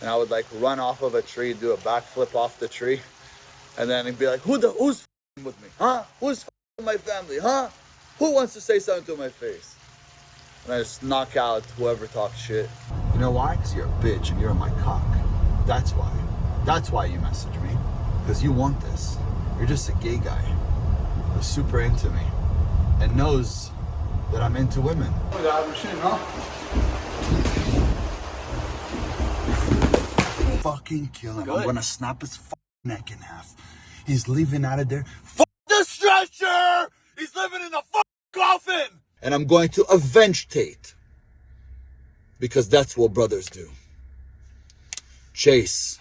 And I would like run off of a tree, do a backflip off the tree, and then he'd be like, who's with me? Huh? Who's with my family? Huh? Who wants to say something to my face? And I just knock out whoever talks shit. You know why? Because you're a bitch and you're on my cock. That's why. That's why you message me. Because you want this. You're just a gay guy who's super into me and knows that I'm into women. Oh my God, machine, huh? Fucking kill him. Good. I'm gonna snap his neck in half. He's leaving out of there. Fuck the stretcher! He's living in the coffin! And I'm going to avenge Tate. Because that's what brothers do. Chase.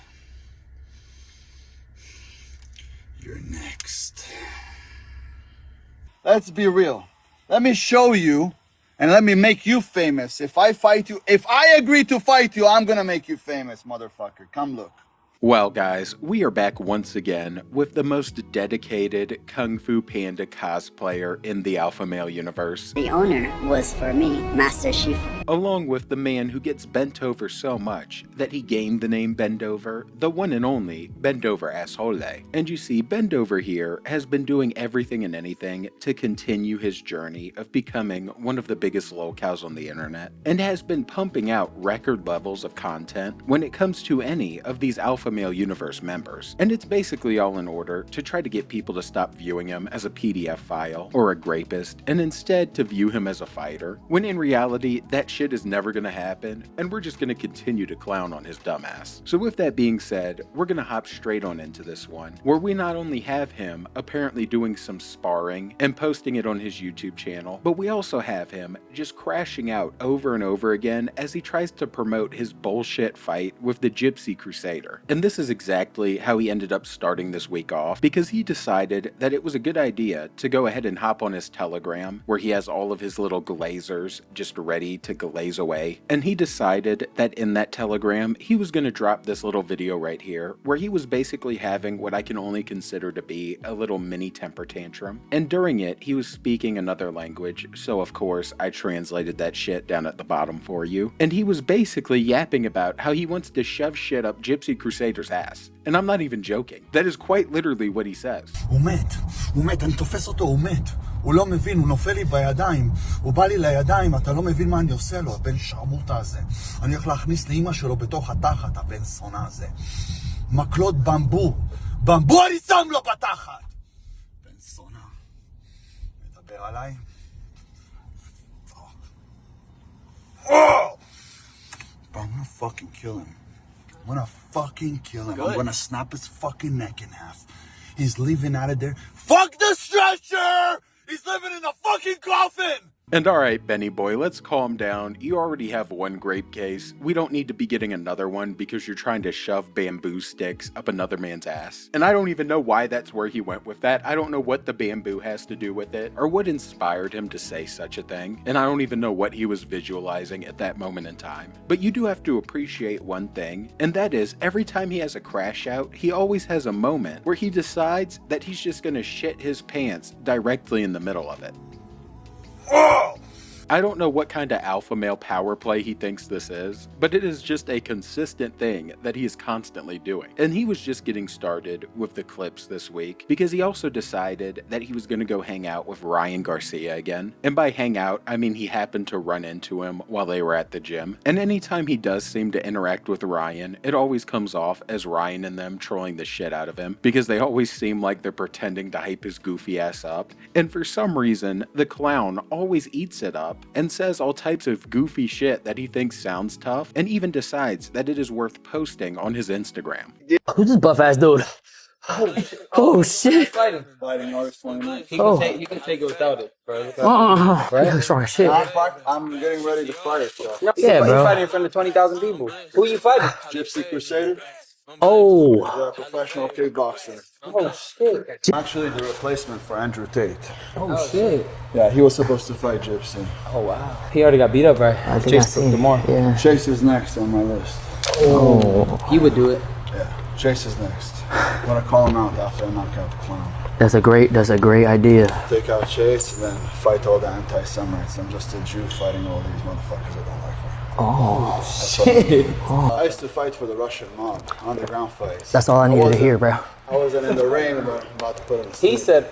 You're next. Let's be real. Let me show you and let me make you famous. If I fight you, if I agree to fight you, I'm gonna make you famous, motherfucker. Come look. Well, guys, we are back once again with the most dedicated Kung Fu Panda cosplayer in the Alpha Male universe. The owner was, for me, Master Shifu. Along with the man who gets bent over so much that he gained the name Bendover, the one and only Bendover Azoulay. And you see, Bendover here has been doing everything and anything to continue his journey of becoming one of the biggest lolcows on the internet, and has been pumping out record levels of content when it comes to any of these Alpha Male universe members. And it's basically all in order to try to get people to stop viewing him as a PDF file or a grapist, and instead to view him as a fighter, when in reality that shit is never gonna happen, and we're just gonna continue to clown on his dumbass. So with that being said, we're gonna hop straight on into this one, where we not only have him apparently doing some sparring and posting it on his YouTube channel, but we also have him just crashing out over and over again as he tries to promote his bullshit fight with the Gypsy Crusader. And this is exactly how he ended up starting this week off, because he decided that it was a good idea to go ahead and hop on his Telegram, where he has all of his little glazers just ready to glaze away. And he decided that in that Telegram, he was going to drop this little video right here, where he was basically having what I can only consider to be a little mini temper tantrum. And during it, he was speaking another language, so of course I translated that shit down at the bottom for you. And he was basically yapping about how he wants to shove shit up Gypsy Crusader's ass. And I'm not even joking. That is quite literally what he says. הוא מת, אני תופס אותו, הוא מת. הוא לא מבין, הוא נופל לי בידיים. הוא בא לי לידיים, אתה לא מבין מה אני עושה לו, הבן שרמוטה הזה. אני הולך להכניס לאמא שלו בתוך התחת, הבן שונא הזה. מקלות במבו. במבו אני שם לו בתחת! בן שונא. מדבר עליי? Oh! But I'm gonna fucking kill him. I'm gonna fucking kill him. Good. I'm gonna snap his fucking neck in half. He's leaving out of there. Fuck the stretcher! He's living in a fucking coffin! And alright, Benny boy, let's calm down. You already have one grape case. We don't need to be getting another one because you're trying to shove bamboo sticks up another man's ass. And I don't even know why that's where he went with that. I don't know what the bamboo has to do with it, or what inspired him to say such a thing. And I don't even know what he was visualizing at that moment in time. But you do have to appreciate one thing, and that is every time he has a crash out, he always has a moment where he decides that he's just gonna shit his pants directly in the middle of it. Oh! I don't know what kind of alpha male power play he thinks this is, but it is just a consistent thing that he is constantly doing. And he was just getting started with the clips this week because he also decided that he was going to go hang out with Ryan Garcia again. And by hang out, I mean he happened to run into him while they were at the gym. And anytime he does seem to interact with Ryan, it always comes off as Ryan and them trolling the shit out of him because they always seem like they're pretending to hype his goofy ass up. And for some reason, the clown always eats it up and says all types of goofy shit that he thinks sounds tough, and even decides that it is worth posting on his Instagram. Who's this buff ass dude? Oh shit! Fighting August 29th. You can take it without it, bro. Right? You're strong as shit. I'm getting ready to fight, so. Yeah, bro. You're fighting in front of 20,000 people. Who are you fighting? Gypsy Crusader. Oh. He's a professional kickboxer. Oh shit! Actually, the replacement for Andrew Tate. Oh shit! Yeah, he was supposed to fight Gypsy. Oh wow! He already got beat up, right? I think I see. Tomorrow. Yeah. Chase is next on my list. Oh. He would do it. Yeah, Chase is next. I'm gonna call him out after I knock out the clown. That's a great idea. Take out Chase and then fight all the anti-Semites. I'm just a Jew fighting all these motherfuckers I don't like. Oh, Shit. I used to fight for the Russian mob, underground fights. that's all I needed to hear, bro. I wasn't in the ring, but about to put him to sleep. He said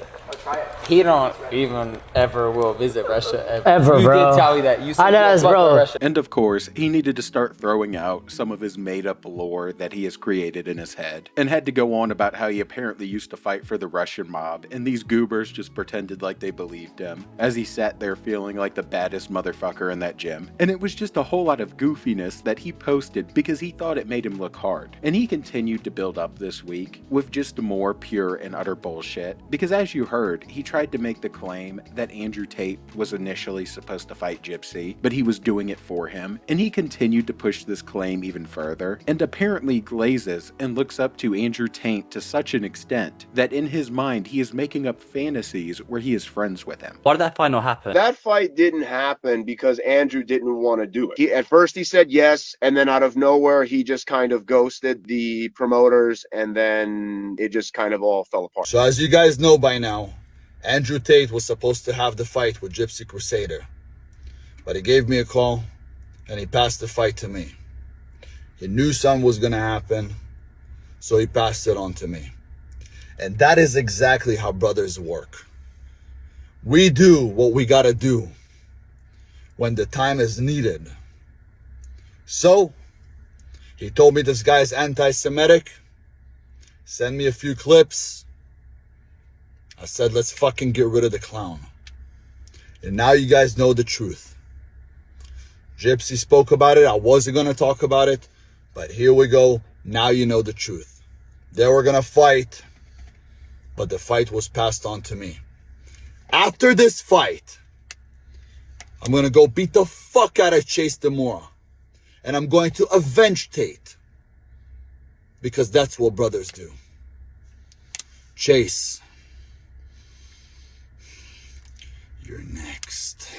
he don't even ever will visit Russia Ever, you bro. did tell me that. You said I know, you don't fuck bro. with Russia. And of course, he needed to start throwing out some of his made-up lore that he has created in his head, and had to go on about how he apparently used to fight for the Russian mob, and these goobers just pretended like they believed him, as he sat there feeling like the baddest motherfucker in that gym. And it was just a whole lot of goofiness that he posted because he thought it made him look hard. And he continued to build up this week with just more pure and utter bullshit, because as you heard, he tried to make the claim that Andrew Tate was initially supposed to fight Gypsy, but he was doing it for him, and he continued to push this claim even further, and apparently glazes and looks up to Andrew Tate to such an extent that in his mind he is making up fantasies where he is friends with him. Why did that fight not happen? That fight didn't happen because Andrew didn't want to do it. At first he said yes, and then out of nowhere he just kind of ghosted the promoters, and then it just kind of all fell apart. So as you guys know by now, Andrew Tate was supposed to have the fight with Gypsy Crusader. But he gave me a call and he passed the fight to me. He knew something was going to happen, so he passed it on to me. And that is exactly how brothers work. We do what we got to do when the time is needed. So, he told me this guy is anti-Semitic. Send me a few clips. I said, let's fucking get rid of the clown. And now you guys know the truth. Gypsy spoke about it. I wasn't going to talk about it. But here we go. Now you know the truth. They were going to fight. But the fight was passed on to me. After this fight, I'm going to go beat the fuck out of Chase Demora. And I'm going to avenge Tate. Because that's what brothers do. Chase. You're next.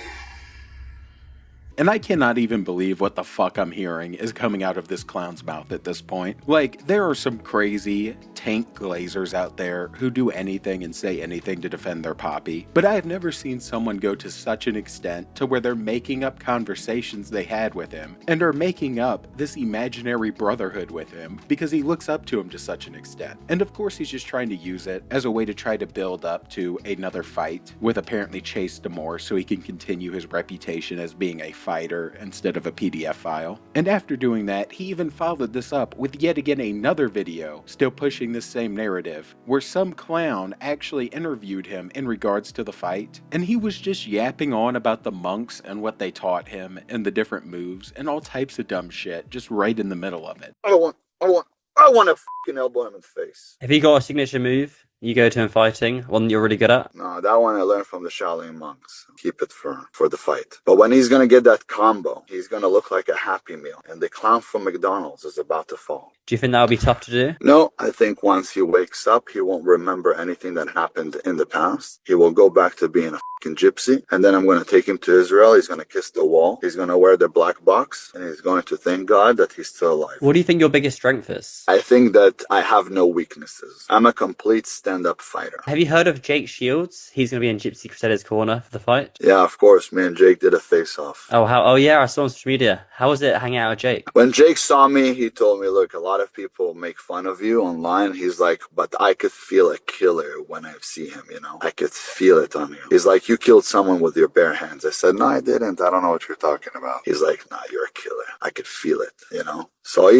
And I cannot even believe what the fuck I'm hearing is coming out of this clown's mouth at this point. Like, there are some crazy tank glazers out there who do anything and say anything to defend their poppy, but I have never seen someone go to such an extent to where they're making up conversations they had with him, and are making up this imaginary brotherhood with him because he looks up to him to such an extent. And of course he's just trying to use it as a way to try to build up to another fight with apparently Chase Demore so he can continue his reputation as being a fighter instead of a PDF file. And after doing that, he even followed this up with yet again another video still pushing this same narrative, where some clown actually interviewed him in regards to the fight, and he was just yapping on about the monks and what they taught him and the different moves and all types of dumb shit just right in the middle of it. I want to fucking elbow him in the face. Have you got a signature move you go to in fighting, one you're really good at? No, that one I learned from the Shaolin monks. Keep it for the fight. But when he's going to get that combo, he's going to look like a Happy Meal. And the clown from McDonald's is about to fall. Do you think that would be tough to do? No, I think once he wakes up, he won't remember anything that happened in the past. He will go back to being a fucking gypsy. And then I'm going to take him to Israel. He's going to kiss the wall. He's going to wear the black box. And he's going to thank God that he's still alive. What do you think your biggest strength is? I think that I have no weaknesses. I'm a complete stand-up fighter. Have you heard of Jake Shields? He's going to be in Gypsy Crusader's corner for the fight. Yeah, of course. Me and Jake did a face-off. Oh yeah, I saw on social media. How was it hanging out with Jake? When Jake saw me, he told me, look, a lot of people make fun of you online. He's like, but I could feel a killer when I see him, you know. I could feel it on you. He's like, you killed someone with your bare hands. I said, no, I didn't. I don't know what you're talking about. He's like, nah, you're a killer. I could feel it, you know. So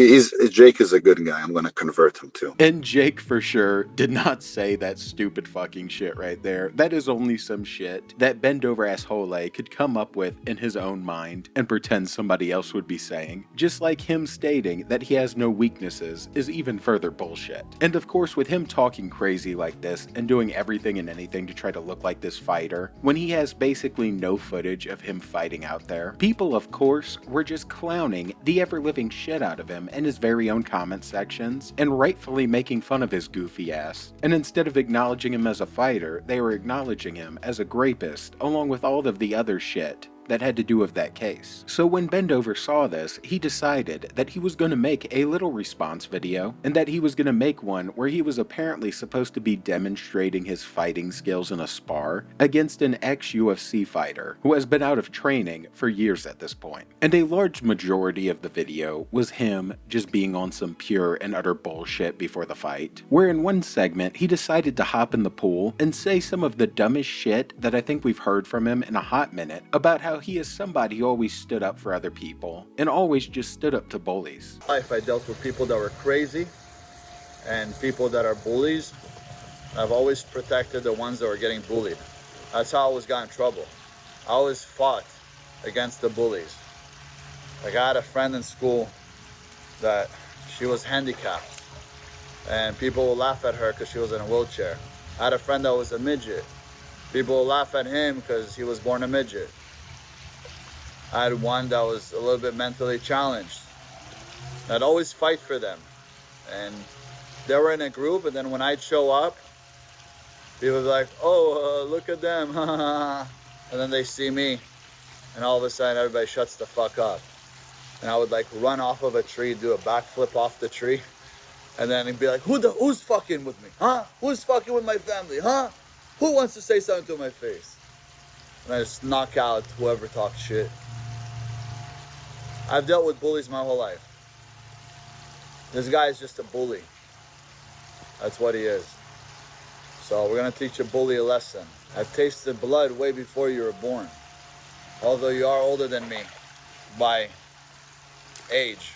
Jake is a good guy. I'm going to convert him too. And Jake for sure did not say that stupid fucking shit right there. That is only some shit that bend over Azoulay could come up with in his own mind and pretend somebody else would be saying. Just like him stating that he has no weaknesses is even further bullshit. And of course, with him talking crazy like this and doing everything and anything to try to look like this fighter, when he has basically no footage of him fighting out there, people of course were just clowning the ever-living shit out of him in his very own comment sections and rightfully making fun of his goofy ass. And instead of acknowledging him as a fighter, they were acknowledging him as a grapist along with all of the other shit that had to do with that case. So when Bendover saw this, he decided that he was going to make a little response video, and that he was going to make one where he was apparently supposed to be demonstrating his fighting skills in a spar against an ex-UFC fighter who has been out of training for years at this point. And a large majority of the video was him just being on some pure and utter bullshit before the fight, where in one segment he decided to hop in the pool and say some of the dumbest shit that I think we've heard from him in a hot minute about how he is somebody who always stood up for other people and always just stood up to bullies. Life, I dealt with people that were crazy and people that are bullies. I've always protected the ones that were getting bullied. That's how I always got in trouble. I always fought against the bullies. Like, I had a friend in school that she was handicapped and people would laugh at her because she was in a wheelchair. I had a friend that was a midget. People would laugh at him because he was born a midget. I had one that was a little bit mentally challenged. I'd always fight for them. And they were in a group, and then when I'd show up, people would be like, oh, look at them. And then they see me, and all of a sudden everybody shuts the fuck up. And I would like run off of a tree, do a backflip off the tree, and then it'd be like, who's fucking with me? Huh? Who's fucking with my family? Huh? Who wants to say something to my face? And I just knock out whoever talks shit. I've dealt with bullies my whole life. This guy is just a bully. That's what he is. So we're gonna teach a bully a lesson. I've tasted blood way before you were born. Although you are older than me by age.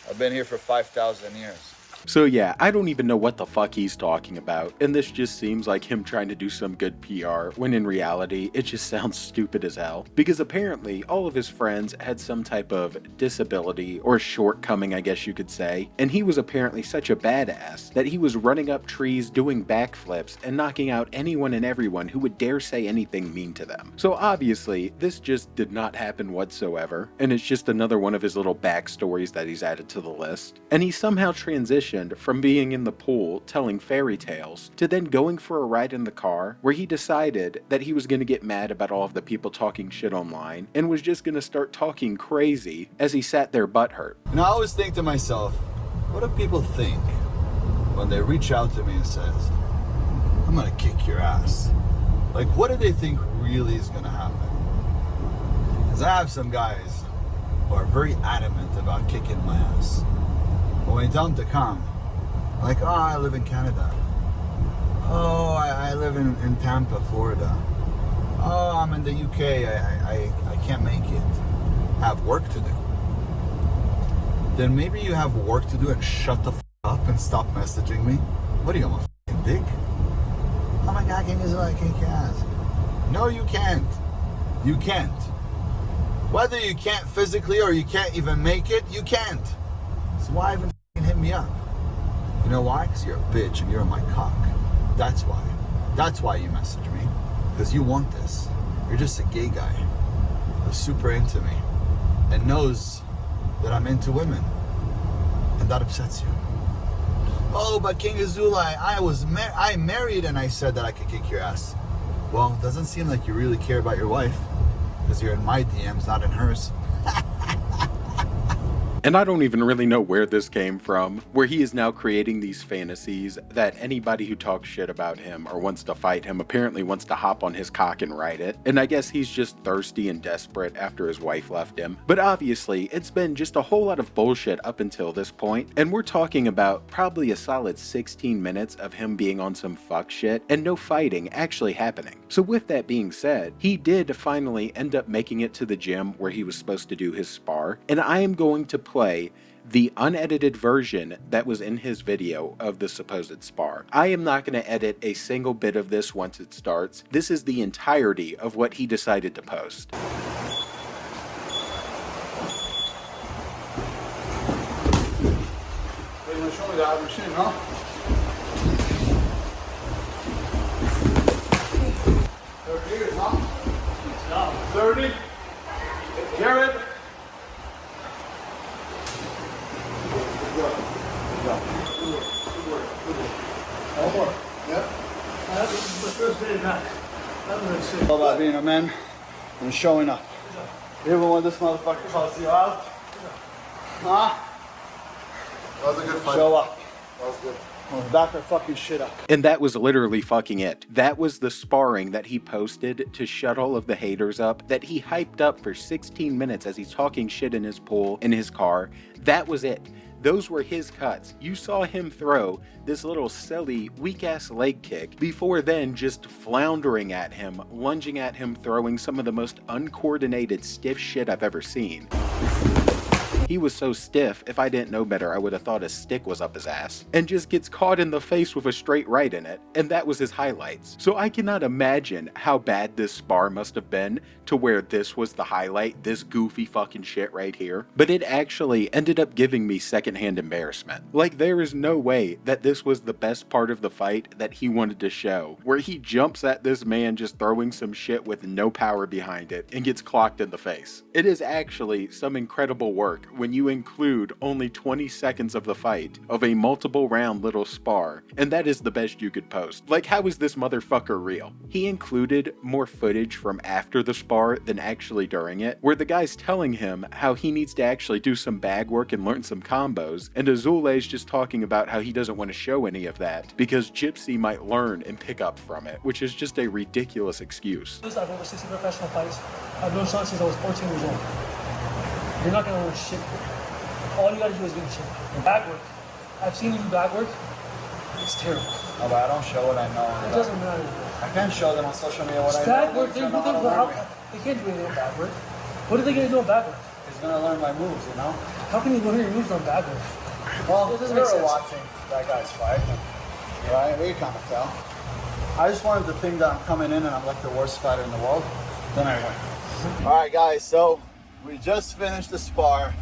I've been here for 5,000 years. So yeah, I don't even know what the fuck he's talking about, and this just seems like him trying to do some good PR, when in reality, it just sounds stupid as hell. Because apparently, all of his friends had some type of disability, or shortcoming I guess you could say, and he was apparently such a badass that he was running up trees, doing backflips, and knocking out anyone and everyone who would dare say anything mean to them. So obviously, this just did not happen whatsoever, and it's just another one of his little backstories that he's added to the list. And he somehow transitioned from being in the pool telling fairy tales to then going for a ride in the car where he decided that he was going to get mad about all of the people talking shit online and was just going to start talking crazy as he sat there butthurt. And I always think to myself, what do people think when they reach out to me and says, I'm gonna kick your ass? Like, what do they think really is gonna happen? Because I have some guys who are very adamant about kicking my ass. But when you tell them to come, like, oh, I live in Canada. Oh, I live in Tampa, Florida. Oh, I'm in the UK. I can't make it. I have work to do. Then maybe you have work to do and shut the f up and stop messaging me. What are you, I'm a f***ing dick? Oh my God, can you do I kick your ass? No, you can't. You can't. Whether you can't physically or you can't even make it, you can't. So why even f***ing hit me up? You know why? Because you're a bitch and you're on my cock. That's why. That's why you message me. Because you want this. You're just a gay guy who's super into me and knows that I'm into women. And that upsets you. Oh, but King Azoulay, I married and I said that I could kick your ass. Well, it doesn't seem like you really care about your wife. Because you're in my DMs, not in hers. And I don't even really know where this came from, where he is now creating these fantasies that anybody who talks shit about him or wants to fight him apparently wants to hop on his cock and ride it. And I guess he's just thirsty and desperate after his wife left him. But obviously, it's been just a whole lot of bullshit up until this point, and we're talking about probably a solid 16 minutes of him being on some fuck shit and no fighting actually happening. So with that being said, he did finally end up making it to the gym where he was supposed to do his spar, and I am going to play the unedited version that was in his video of the supposed spar. I am not going to edit a single bit of this once it starts. This is the entirety of what he decided to post. Hey, you want to show me the other machine, huh? 30 years, huh? 30? Jared? All about being a man and showing up. Even when this motherfucker calls you out? Huh? That was a good fight. Show up. That was good. We'll back our fucking shit up. And that was literally fucking it. That was the sparring that he posted to shut all of the haters up, that he hyped up for 16 minutes as he's talking shit in his pool, in his car. That was it. Those were his cuts. You saw him throw this little silly, weak-ass leg kick, before then just floundering at him, lunging at him, throwing some of the most uncoordinated, stiff shit I've ever seen. He was so stiff, if I didn't know better, I would have thought a stick was up his ass. And just gets caught in the face with a straight right in it, and that was his highlights. So I cannot imagine how bad this spar must have been to where this was the highlight, this goofy fucking shit right here. But it actually ended up giving me secondhand embarrassment. Like, there is no way that this was the best part of the fight that he wanted to show, where he jumps at this man just throwing some shit with no power behind it and gets clocked in the face. It is actually some incredible work when you include only 20 seconds of the fight of a multiple round little spar, and that is the best you could post. Like, how is this motherfucker real? He included more footage from after the spar than actually during it, where the guy's telling him how he needs to actually do some bag work and learn some combos, and Azoulay's just talking about how he doesn't want to show any of that because Gypsy might learn and pick up from it, which is just a ridiculous excuse. I've over 60 professional fights. I've known Sean since I was 14 years old. You're not gonna learn shit. All you gotta do is get shit. And back work. I've seen you do back work. It's terrible. No, but I don't show what I know. It doesn't matter. I can't show them on social media what I know. Back work, they can't do anything on back work. What are they gonna do on back work? He's gonna learn my moves, you know? How can you learn your moves on back work? Well, It doesn't we make were sense. watching that guy's fight. Right? We kind of tell. I just wanted to think that I'm coming in and I'm like the worst fighter in the world. Then I win. All right, guys. So we just finished the spar.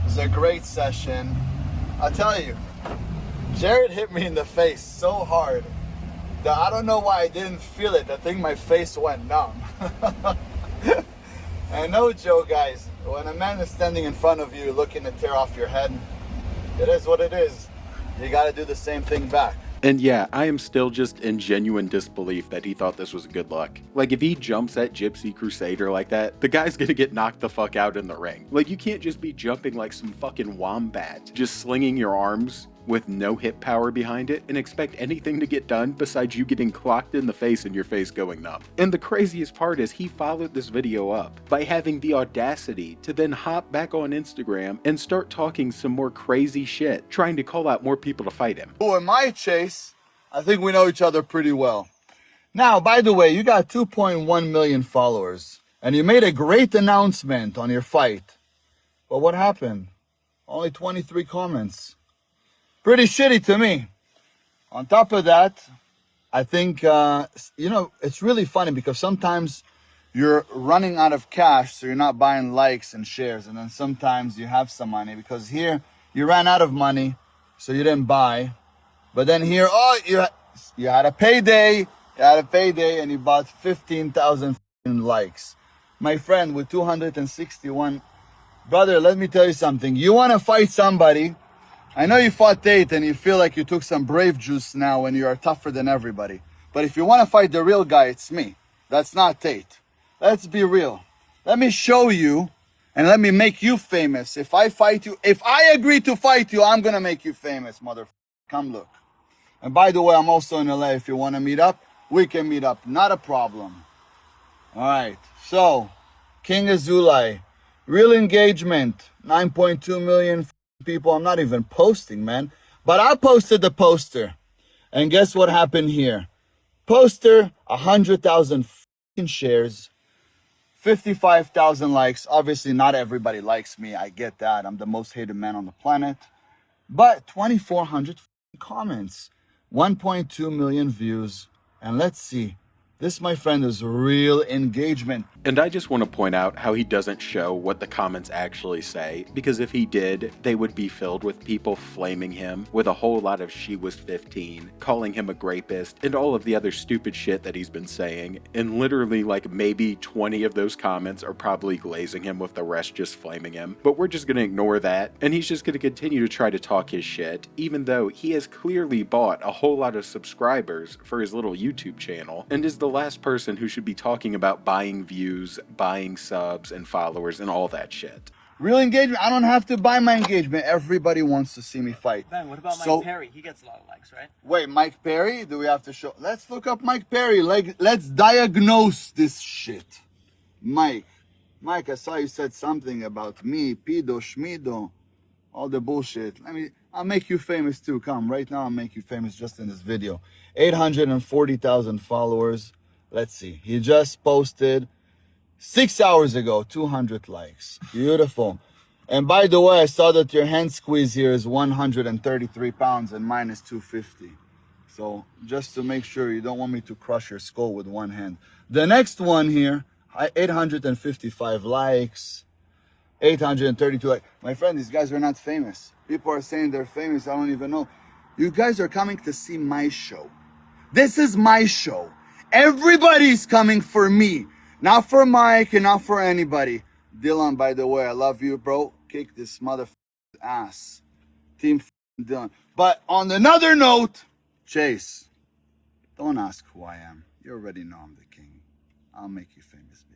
It was a great session. I'll tell you, Jared hit me in the face so hard that I don't know why I didn't feel it. I think my face went numb. And no joke, guys. When a man is standing in front of you looking to tear off your head, it is what it is. You gotta do the same thing back. And yeah, I am still just in genuine disbelief that he thought this was a good look. Like, if he jumps at Gypsy Crusader like that, the guy's gonna get knocked the fuck out in the ring. Like, you can't just be jumping like some fucking wombat, just slinging your arms with no hip power behind it and expect anything to get done besides you getting clocked in the face and your face going numb. And the craziest part is he followed this video up by having the audacity to then hop back on Instagram and start talking some more crazy shit, trying to call out more people to fight him. Who am I, Chase? I think we know each other pretty well. Now, by the way, you got 2.1 million followers and you made a great announcement on your fight. But what happened? Only 23 comments. Pretty shitty to me. On top of that, I think, it's really funny because sometimes you're running out of cash, so you're not buying likes and shares. And then sometimes you have some money because here you ran out of money, so you didn't buy. But then here, you had a payday. You had a payday and you bought 15,000 likes. My friend, with 261, brother, let me tell you something. You want to fight somebody. I know you fought Tate and you feel like you took some brave juice now and you are tougher than everybody. But if you want to fight the real guy, it's me. That's not Tate. Let's be real. Let me show you and let me make you famous. If I fight you, if I agree to fight you, I'm going to make you famous, motherfucker. Come look. And by the way, I'm also in LA. If you want to meet up, we can meet up. Not a problem. All right. So, King Azoulay. Real engagement. 9.2 million people. I'm not even posting, man. But I posted the poster. And guess what happened here? Poster, 100,000 shares. 55,000 likes. Obviously, not everybody likes me. I get that. I'm the most hated man on the planet. But 2,400 comments. 1.2 million views. And let's see. This, my friend, is real engagement. And I just want to point out how he doesn't show what the comments actually say, because if he did, they would be filled with people flaming him with a whole lot of "she was 15," calling him a rapist, and all of the other stupid shit that he's been saying. And literally, like, maybe 20 of those comments are probably glazing him, with the rest just flaming him. But we're just going to ignore that, and he's just going to continue to try to talk his shit, even though he has clearly bought a whole lot of subscribers for his little YouTube channel, and is the last person who should be talking about buying views views, buying subs and followers and all that shit. Real engagement. I don't have to buy my engagement. Everybody wants to see me fight. Ben, what about So- Mike Perry? He gets a lot of likes, right? Wait, Mike Perry? Do we have to show? Let's look up Mike Perry. Like, let's diagnose this shit. Mike, I saw you said something about me, pedo, schmido, all the bullshit. I'll make you famous too. Come, right now I'll make you famous just in this video. 840,000 followers. Let's see. He just posted 6 hours ago, 200 likes. Beautiful. And by the way, I saw that your hand squeeze here is 133 pounds and mine is 250. So just to make sure you don't want me to crush your skull with one hand. The next one here, 855 likes, 832 likes. My friend, these guys are not famous. People are saying they're famous. I don't even know. You guys are coming to see my show. This is my show. Everybody's coming for me. Not for Mike and not for anybody. Dylan, by the way, I love you, bro. Kick this motherfucker's ass. Team Dylan. But on another note, Chase, don't ask who I am. You already know I'm the king. I'll make you famous, baby.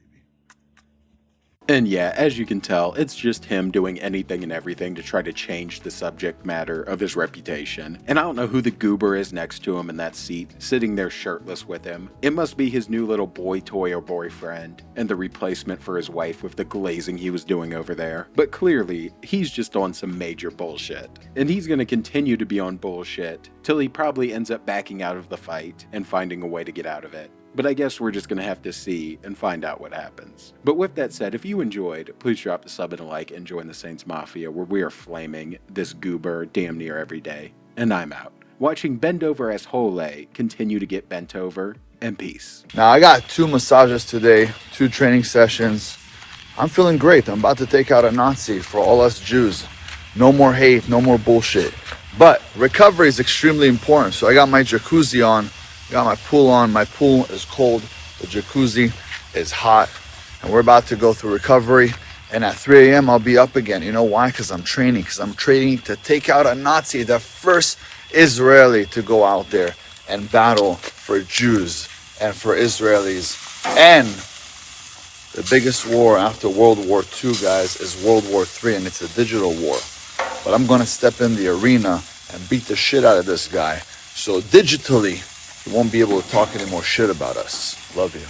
And yeah, as you can tell, it's just him doing anything and everything to try to change the subject matter of his reputation. And I don't know who the goober is next to him in that seat, sitting there shirtless with him. It must be his new little boy toy or boyfriend, and the replacement for his wife with the glazing he was doing over there. But clearly, he's just on some major bullshit. And he's gonna continue to be on bullshit till he probably ends up backing out of the fight and finding a way to get out of it. But I guess we're just going to have to see and find out what happens. But with that said, if you enjoyed, please drop a sub and a like and join the Saints Mafia, where we are flaming this goober damn near every day. And I'm out. Watching Bend Over Azoulay continue to get bent over, and peace. Now, I got 2 massages today, 2 training sessions. I'm feeling great. I'm about to take out a Nazi for all us Jews. No more hate, no more bullshit. But recovery is extremely important. So I got my jacuzzi on. Got my pool on. My pool is cold. The jacuzzi is hot. And we're about to go through recovery. And at 3 a.m. I'll be up again. You know why? Because I'm training. Because I'm training to take out a Nazi, the first Israeli to go out there and battle for Jews and for Israelis. And the biggest war after World War II, guys, is World War III. And it's a digital war. But I'm going to step in the arena and beat the shit out of this guy. So digitally, you won't be able to talk any more shit about us. Love you.